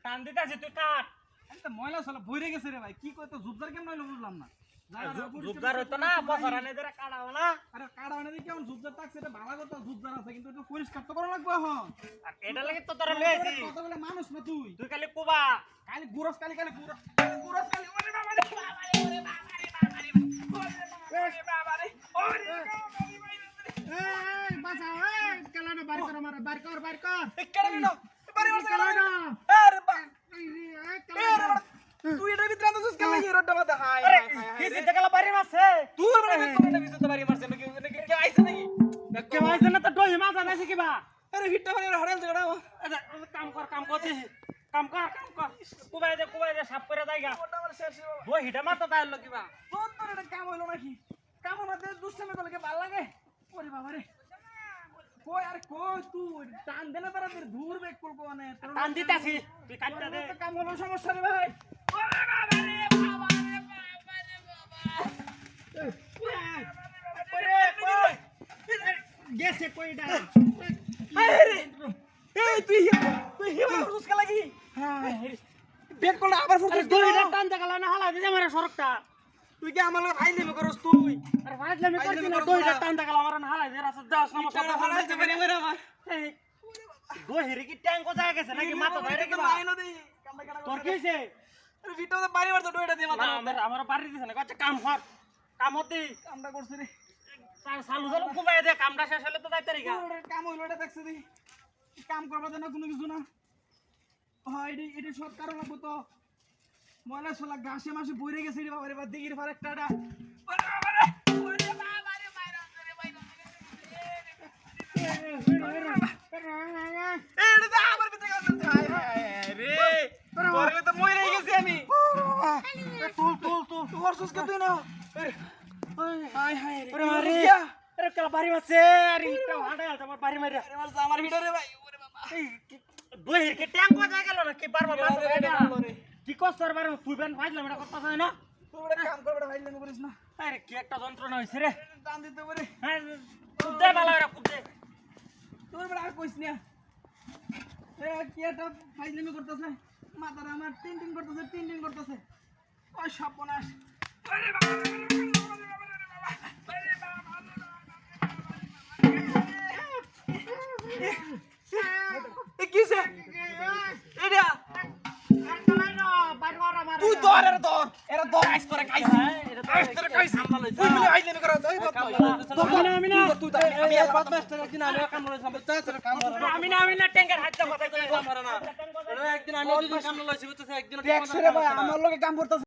টান দিতেছি তুই কাট একটা ময়লা সলা ভরে গেছে রে ভাই কি কই তো জুবদার কেমন হইলো বুঝলাম না জুবদার হইতো না বছরানে ধরে কাটাও না আরে কাড়া মানে দি কেমন জুবদার থাকছে এটা ভালো কথা জুবদার আছে কিন্তু এটা পরিষ্কার তো করা লাগবে এখন আর এটা লাগি তো তোরা লইছি কতগুলো মানুষ না তুই তুই খালি কুবা কালি গুরস কালি গুরস কালি ওরে বাবা রে ওরে বাবা রে ওরে বাবা রে এই বাসা এই কালানো বার কর মারা বার কর কেডা মিনো বাড়ি মারছ কালানো আরে বা তুই এটা ভিতরে আনছস কেন এই রোডটা মাথা হাই আরে কিসি দেখালা বাড়ি মারছে তুই বড় ভিতরে ভিতরে বাড়ি মারছ নাকি কে আইছে নাকি কে আইছে না তো ডই মাথা নাইছে কিবা আরে ভিটটা বাড়ি হড়াল জায়গা কাম করতে কাম কর কুবাই দে সাফ করে যাইগা ওটা আমার শেষ বই হিটা মাথা দাইলো কিবা তোর তোর এটা কাম হইলো নাকি কাম না দে দুষ্টামি করলে কি ভালো লাগে ওরে বাবা রে কই আর কই তুই টান দে না তারা দূর বেক করবো মানে টান দিতাছি তুই কাটটা দে কাম হলো সমস্যা রে ভাই ওরে বাবা রে বাবা রে বাবা রে বাবা ওরে কই গেছে কইডা আরে এই তুই হিমা রুসকা লাগি হ্যাঁ বেক করলে আবার ফোকাস দইটা টান দেখালা না হালা দিছে আমার সরকটা তুই কি আমার ফাইলে করস তুই আরে ফাজলামি করছিস না দইটা টান দেখালা আমার না হালা দে রাস্তা দাও সমস্যা তোরা হালাইতে পারি ওরে আমার দই হিরি কি ট্যাঙ্ক কোথায় গেছে নাকি মাথা ধরে কি আইলো দে কামটা কাটা তোর কি হইছে আরে ভিটো তো বাড়ি মারতো ডয়টা দে মাথা আমার বাড়ি দিছে না আচ্ছা কাম কর কাম হতে কামটা করছিস রে চালু কুবাই দে কামটা শেষ হলে তো যাইতে রিগা ওরে কাম হইলো এটা দেখছিস দি কাম করবা দেনা কোনো কিছু না হয় এডি সব কারণ লাগবো তো ময়লা সোলা ঘাসে মাসে বইরে গেছে রে বাবা রে বাদ দিগির ফারে টাডা ওরে বাবা রে মাইরা রে মাইরা এটা তো আমার ভিতরে গেছে হায় হায় রে বললে তো মইরে গেছি আমি তুল হরসুস কে তুই না হায় হায় রে ওরে মারে আরে কালা বাড়ি মারছে আরে ইটা হাঁটা আমার বাড়ি মারিয়া আরে মারছে আমার ভিতরে ভাই ওরে বাবা দই হিরি কি ট্যাঙ্ক কোথায় গেল না কি বারবার মাথা ধরে কি কষ্ট আর বারে তুই বেন ফাজলাম এটা করতেছ না তুই বড় কাম কর বড় ভাই লাগে করিস না আরে কি একটা যন্ত্রণা হইছে রে টান দিতে পারে হ্যাঁ কুদে বালা রে কুদে তুই বড় আর কইস না এ কি একটা ফাইজলামি করতেছে মাথাটা আমার টিন করতেছে ওই সর্বনাশ আরে বাবা এ কিসে এটা তুই দর এরা দর আইস করে খাইছিস আইস করে খাইছিস তুই বলে আইলেন করে যাই আমি না তুই আমি আর বদমাস্টার একদিন আমি কাম লইছি আমরা চাচা কাম আমি না ট্যাঙ্কের হাতটা মাথায় করে একদিন আমি কাম লইছি বুঝতেছ একদিন ভাই আমার লগে কাম করতেছ